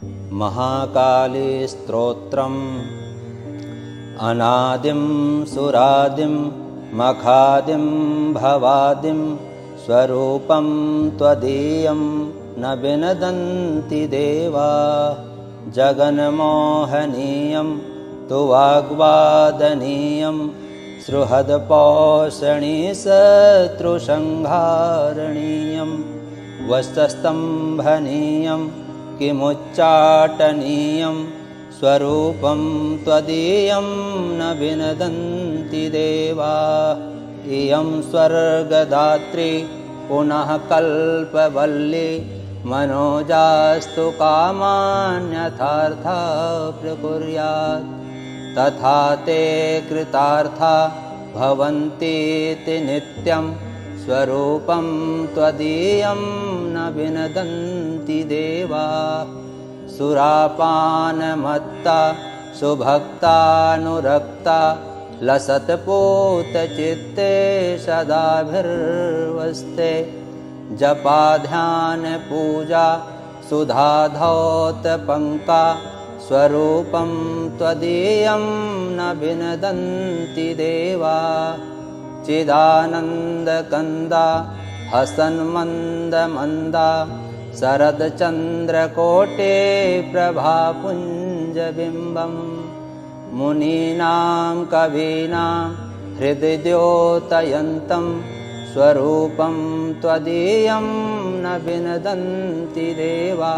महाकाली स्तोत्रम् अनादिं सुरादिं मखादिं भवादिं स्वरूपं त्वदीयं न विनदन्ति देवा। जगन्मोहनीयं तु वाग्वादनीयं सुहृदपोषणीशत्रुसंहारणीयं वस्तस्तम्भनीयं किमुच्चाटनीयं स्वरूपं त्वदीयं न विनदन्ति देवा। इयं स्वर्गदात्री पुनः कल्पवल्ली मनोजास्तु कामान्यथार्था प्रकुर्यात्। तथा ते कृतार्था भवन्तीति नित्यं स्वरूपं त्वदीयं न विनदन्ति देवा। सुरापानमत्ता सुभक्तानुरक्ता लसत्पूतचित्ते सदाभिर्वस्ते। जपाध्यानपूजा सुधाधौतपङ्का स्वरूपं त्वदीयं न विनदन्ति देवा। चिदानन्दकन्दा हसन्मन्दमन्दा शरदचन्द्रकोटे प्रभापुञ्जबिम्बं। मुनीनां कवीनां हृदयोतयन्तं स्वरूपं त्वदीयं न विनदन्ति देवा।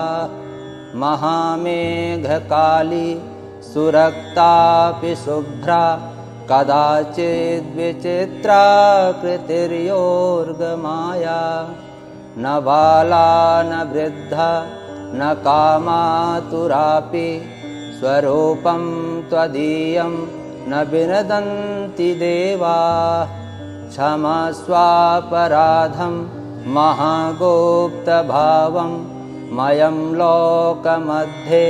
महामेघकाली सुरक्तापि शुभ्रा कदाचिद्विचित्रा कृतिर्योर्गमाया। न बाला न वृद्धा न कामातुरापि स्वरूपं त्वदीयं न विनदन्ति देवा। क्षमस्वापराधं महागुप्तभावं मयं लोकमध्ये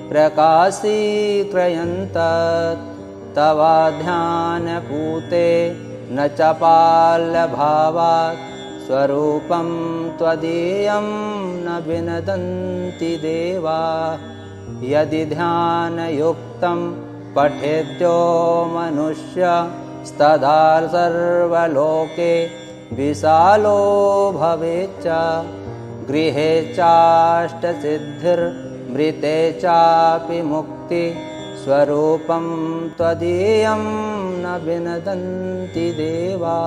प्रकाशीक्रयन्तत्। तवाध्यानपूते न च पाल्यभावात् स्वरूपं त्वदीयं न विनदन्ति देवा। यदि ध्यानयुक्तं पठेद्यो मनुष्य तदा सर्वलोके विशालो भवेच्च। गृहे चाष्टसिद्धिर्मृते चापि मुक्ति स्वरूपं त्वदीयं न विनदन्ति देवा।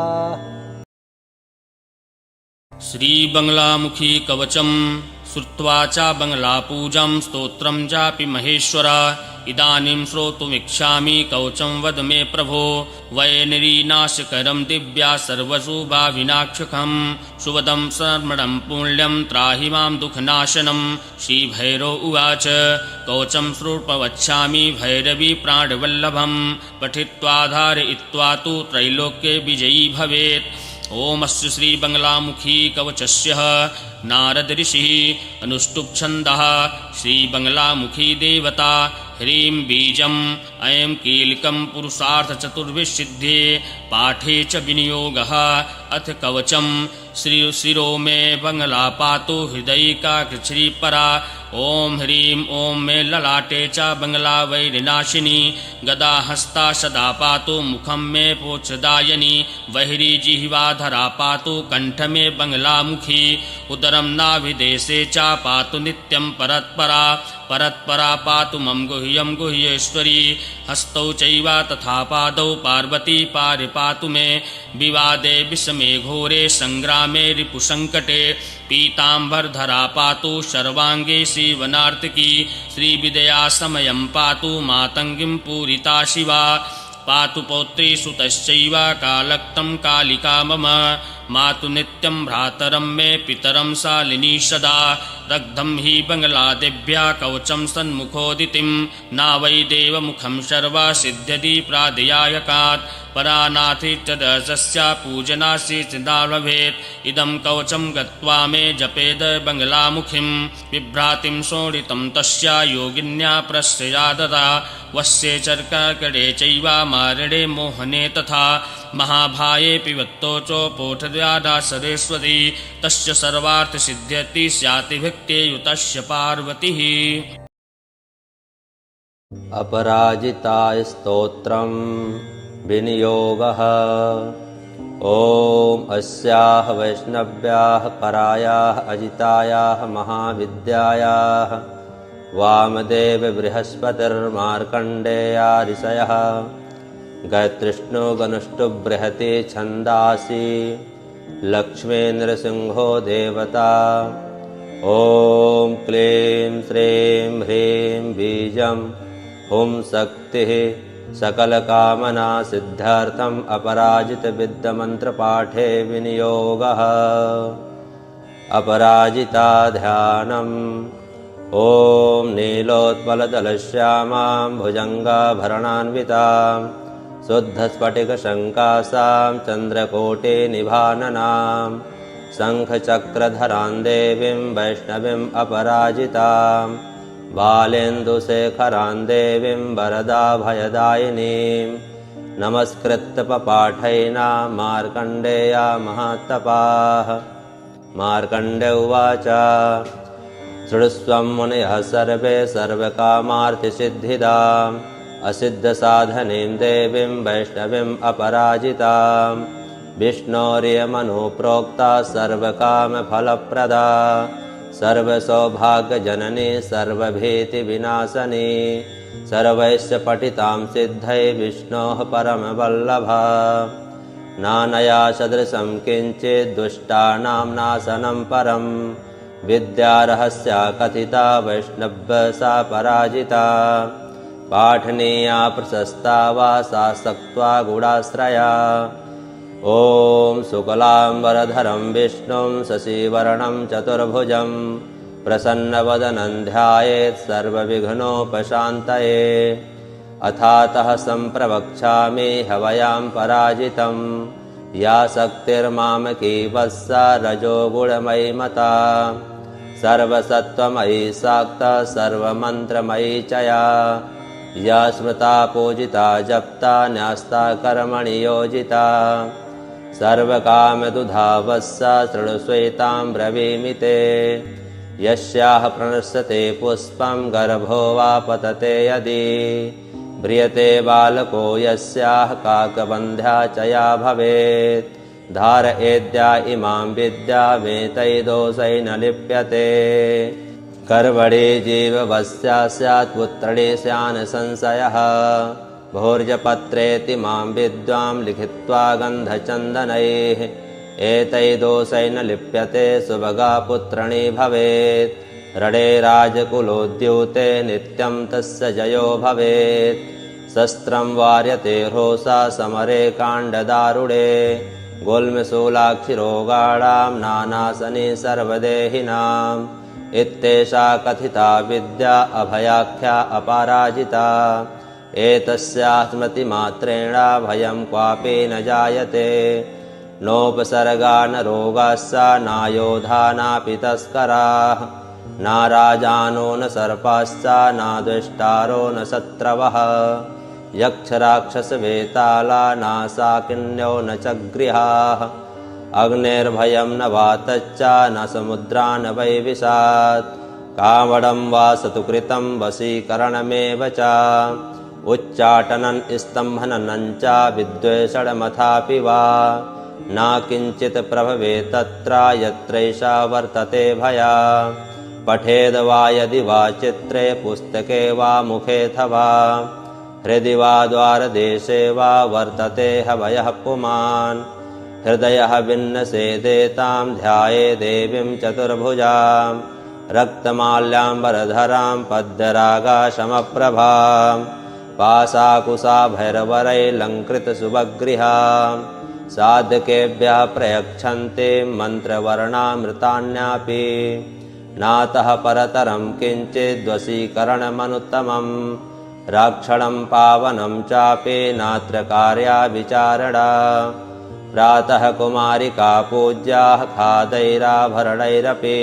श्री बंगलामुखी कवचम श्रुत्वा च बंगलापूजं स्तोत्रं चापि महेश्वरा। इदानीं श्रोतुमिच्छामि कवचं वद मे प्रभो। वैनिरीनाशकरं दिव्या सर्वशुभाविनाक्षकं शुभदं सर्मणं पुण्यं त्राहि मां दुःखनाशनं। श्रीभैरव उवाच कवचं श्रोतुमिच्छामि भैरवी प्राणवल्लभं। पठित्वा धारयित्वा तु त्रैलोक्ये विजयी भवेत्। ओमस्य श्री बंगलामुखी कवचस्य नारद ऋषिः अनुष्टुप् छन्दः। श्री बंगलामुखी देवता ह्रीं बीजम् ऐं कीलकं पुरुषार्थ चतुर्विसिद्धे पाठे च विनियोगः। अथ कवचं शिरो मे बंगला पातु हृदयिकाकृच्छ्रीपरा। ओम ह्रीं ओं मे ललाटे च बंगला वैरिनाशिनी। गदा हस्ता सदा पातु मुखं मे पोच्छदायिनी। वह्री जिह्वाधरा पातु कंठ मे बंगलामुखी। उदरं नाभिदेशे च पातु नित्यं परत्परा। परत्परा पातु मम गुह्यं गुह्येश्वरी। हस्तौ चैव तथा पादौ पार्वती पारिपातु मे। विवादे विषमे घोरे संग्रामे रिपुसंकटे। पीताम्बरधरा पातु सर्वांगे शिवनार्तिकी। श्रीविद्या समयं पातु मातंगीं पूरिता शिवा। पातु पौत्री सुतश्चैव कालक्तं कालिका मम। मातु नित्यं भ्रातरं मे पितरं शालिनी सदा। दग्धं हि बंगलादेभ्यः कवचं सन्मुखोदितिं। न वै देवमुखं सर्वा सिद्ध्यति प्रादयायकात्। परानाथि च दशस्य पूजनासि चिदा भवेत्। इदं कवचं गत्वा मे जपेद बंगलामुखीं। बिभ्रातिं शोणितं तस्य योगिन्या प्रश्रया ददा। वस्ये चर्ककटे चैव मारणे मोहने तथा। महाभाये पिबत्तो च पोठद्वारा सरेस्वती। तस्य सर्वार्थसिद्ध्यति स्याति भक्ते युतस्य पार्वतीः। अपराजिताय स्तोत्रं विनियोगः। ॐ अस्याः वैष्णव्याः परायाः अजितायाः महाविद्यायाः वामदेव बृहस्पतिर्मार्कण्डेया ऋषयः गायत्रिष्णु गनुष्टु बृहति छन्दासि लक्ष्मी नृसिंहो देवता। ॐ क्लीं श्रीं ह्रीं बीजं हुं शक्तिः सकलकामना सिद्धार्थम् अपराजितविद्यमन्त्रपाठे विनियोगः। अपराजिता ध्यानम्। ॐ नीलोत्पलदलश्यामां भुजङ्गाभरणान्वितां शुद्धस्फटिकशङ्कासां चन्द्रकोटिनिभाननां शङ्खचक्रधरां देवीं वैष्णवीम् अपराजितां बालेन्दुशेखरां देवीं वरदाभयदायिनीं नमस्कृत्य पपाठैना मार्कण्डेया महात्तपाः। मार्कण्डे उवाच शृणुष्व मुनयः सर्वे सर्वकामार्थिसिद्धिदाम् असिद्धसाधनीं देवीं वैष्णवीम् अपराजितां विष्णोर्यमनुप्रोक्ता सर्वकामफलप्रदा सर्वसौभाग्यजननी सर्वभीतिविनाशनी सर्वैश्च पठितां सिद्धै विष्णोः परमवल्लभा। नानया सदृशं किञ्चित् दुष्टानां नाशनं परम् विद्यारहस्या कथिता वैष्णव्य सा पराजिता पाठनीया प्रशस्ता वा सा सक्त्वा गुणाश्रया। ॐ शुक्लाम्बरधरं विष्णुं शशिवर्णं चतुर्भुजं प्रसन्नवदनं ध्यायेत् सर्वविघ्नोपशान्तये। अथातः सम्प्रवक्ष्यामि हवयां पराजितं या शक्तिर्मामकी वत्सा रजोगुणमयी मता सर्वसत्त्वमयी शाक्ता सर्वमन्त्रमयी च या स्मृता पूजिता जप्ता न्यस्ता कर्मणि योजिता सर्वकामदुधा वत्सा शृणुष्वेतां ब्रवीमि ते। यस्याः प्रणश्यते पुष्पं गर्भो वा पतते यदि म्रियते बालको यस्याः काकबन्ध्या च या भवेत् धारयेद्या इमां विद्यामेतैर्दोषै न लिप्यते। कर्मणि जीववस्या स्यात् पुत्रणे स्यान् संशयः भोर्जपत्रेति मां विद्वां लिखित्वा गन्धचन्दनैः एतैर्दोषै न लिप्यते सुभगा पुत्रणी भवेत्। रणे राजकुलोद्यूते नित्यं तस्य जयो भवेत् शस्त्रं वार्यते रोषा समरे काण्डदारुणे गुल्मशूलाक्षिरोगाणां नानासनि सर्वदेहिनाम् इत्येषा कथिता विद्या अभयाख्या अपराजिता। एतस्याः स्मृतिमात्रेण भयं क्वापि न जायते नोपसर्गा न रोगाश्च नायोधा नापि तस्कराः न राजानो न सर्पाश्च न द्वेष्टारो न शत्रवः यक्षराक्षसवेताला न शाकिन्यो न च गृहाः अग्नेर्भयं न वातश्च न समुद्रा न वैविशात् कावडं वा सतुकृतं वशीकरणमेव च उच्चाटनं स्तम्भनं च विद्वेषणमथापि वा न किञ्चित् प्रभवे तत्र यत्रैषा वर्तते भया पठेद् वा यदि वा चित्रे पुस्तके वा मुखेऽथवा हृदि वा द्वारदेशे वा वर्तते हवयः पुमान् हृदयः विन्नसेदेतां ध्याये देवीं चतुर्भुजां रक्तमाल्याम्बरधरां पद्मरागाशमप्रभां पाशाकुशाभैरवरैलङ्कृतशुभगृहां साधकेभ्यः प्रयच्छन्ते मन्त्रवर्णामृतान्यापि नातः परतरं किञ्चिद्वशीकरणमनुत्तमं राक्षणं पावनं चापि नात्र कार्या विचारणा प्रातः कुमारिका पूज्याः खादैराभरणैरपि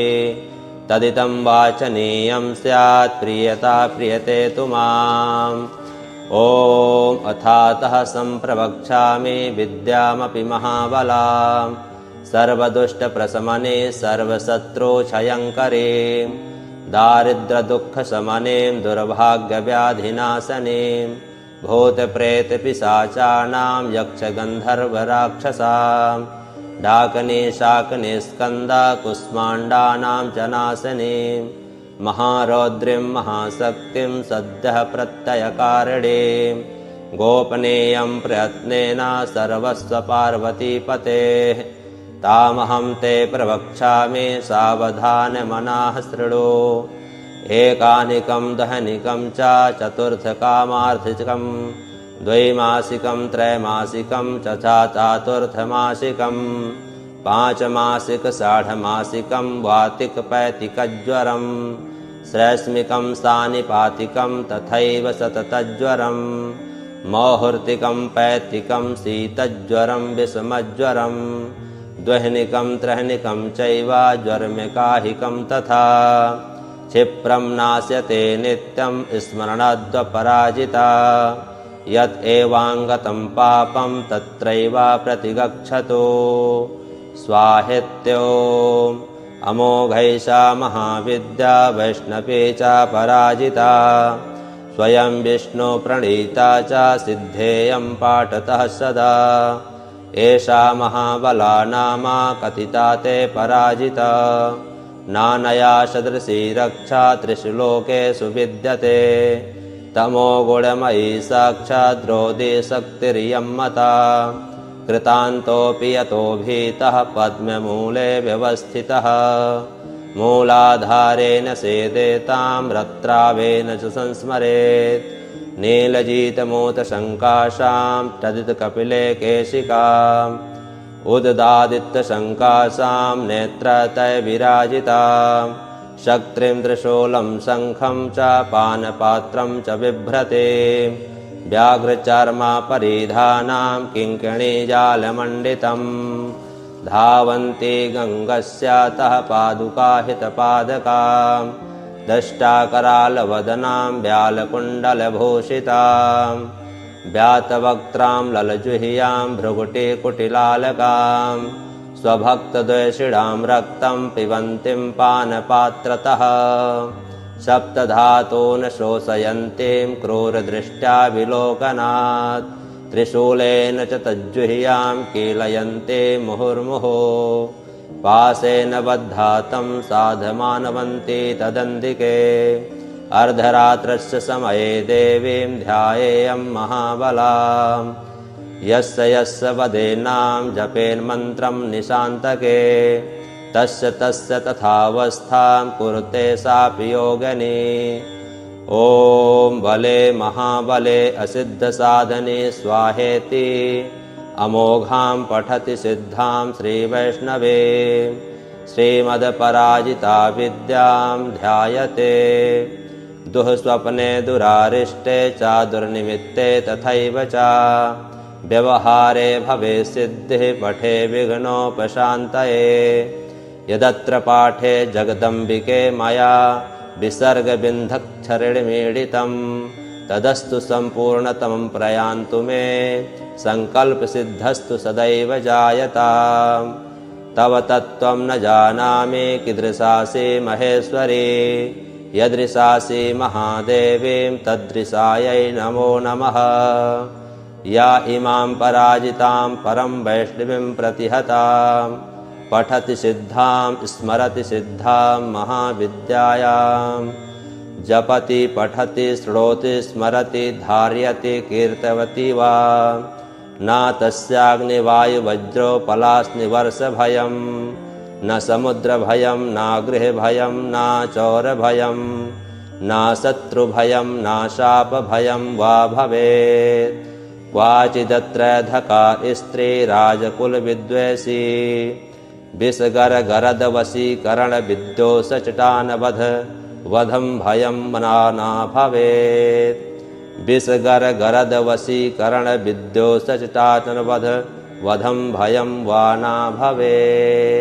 तदितं वाचनीयं स्यात् प्रीयता प्रीयते तु माम्। ॐ अथातः सम्प्रवक्ष्यामि विद्यामपि महाबलां सर्वदुष्टप्रशमने सर्वशत्रुक्षयङ्करीं दारिद्र्यदुःखशमनीं दुर्भाग्यव्याधिनाशनीं भूतप्रेतपिशाचानां यक्षगन्धर्वराक्षसां डाकनीशाकनिस्कन्धकुष्माण्डानां च नाशनीं महारौद्रीं महाशक्तिं सद्यः प्रत्ययकारिणीं गोपनीयं प्रयत्नेन सर्वस्वपार्वतीपतेः तामहं ते प्रवक्ष्यामि सावधानमनः शृणु एकानिकं दहनिकं च चतुर्थकामार्थिकं द्वैमासिकं त्रैमासिकं च चातुर्थमासिकं पांचमासिक षाढमासिकं वातिकपैतिकज्वरं श्रैष्मिकं सानिपातिकं तथैव सततज्वरं मौहूर्तिकं पैतिकं शीतज्वरं विषमज्वरं द्वह्निकं त्रह्निकं चैव ज्वरमेकाहिकं तथा क्षिप्रं नाश्यते नित्यं स्मरणाद्वपराजिता यत् एवाङ्गतं पापं तत्रैव प्रतिगच्छतु स्वाहेत्योम् अमोघैषा महाविद्या वैष्णवी च पराजिता स्वयं विष्णुप्रणीता च सिद्धेयं पाठतः सदा एषा महाबला नाम कथिता ते पराजिता नानया सदृशी रक्षा त्रिषु लोकेषु विद्यते तमोगुणमयी साक्षात् द्रौदीशक्तिरियं मता कृतान्तोऽपि यतो भीतः पद्ममूले व्यवस्थितः मूलाधारेण सेदेतां रत्रावेन च संस्मरेत् नीलजितमूतशङ्काशां तदितकपिले केशिकाम् उददादित्यशङ्काशां नेत्रतय विराजितां शक्त्रिं त्रिशूलं शङ्खं च पानपात्रं च बिभ्रते व्याघ्रचर्मपरिधानां किङ्किणीजालमण्डितं धावन्ति गङ्गस्यातः पादुकाहितपादकां दष्टाकरालवदनां व्यालकुण्डलभूषितां व्यातवक्त्रां ललजुह्यां भ्रुकुटिकुटिलालकां स्वभक्तद्वेषिणां रक्तं पिबन्तीं पानपात्रतः सप्तधातून् शोषयन्तीं क्रूरदृष्ट्या विलोकनात् त्रिशूलेन च तज्जुह्यां कीलयन्ते मुहुर्मुहुः पाशेन बद्धातं साधमानवन्ति तदन्तिके अर्धरात्रस्य समये देवीं ध्यायेयं महाबलाम् यस्य यस्य वदेनां जपेन्मन्त्रं निशान्तके तस्य तस्य तथावस्थां कुरुते सापि योगिनी ॐ बले महाबले असिद्धसाधने स्वाहेति अमोघां पठति सिद्धां श्रीवैष्णवे श्रीमदपराजिता विद्यां ध्यायते दुःस्वप्ने दुरारिष्टे च दुर्निमित्ते तथैव च व्यवहारे भवेत् सिद्धिः पठे विघ्नोपशान्तये यदत्र पाठे जगदम्बिके मया विसर्गबिन्धक्षरिणमीडितं तदस्तु सम्पूर्णतमं प्रयान्तु मे सङ्कल्पसिद्धस्तु सदैव जायताम् तव तत्त्वं न जानामि कीदृशासि महेश्वरी यदृशासि महादेवीं तदृशायै नमो नमः या इमां पराजितां परं वैष्णवीं प्रतिहतां पठति सिद्धां स्मरति सिद्धां महाविद्यायां जपति पठति शृणोति स्मरति धार्यति कीर्तवती वा न तस्याग्निवायुवज्रोपलास्निवर्षभयं न समुद्रभयं न गृहभयं न चौरभयं न शत्रुभयं न शापभयं वा भवेत् क्वाचिदत्रैधका स्त्री राजकुलविद्वेषी विषगरगरदवशीकरणविद्योषचटानवध वधं भयं मना भवेत् विषगरगरदवशीकरणविद्योषचटानवध वधं भयं वा न भवेत्।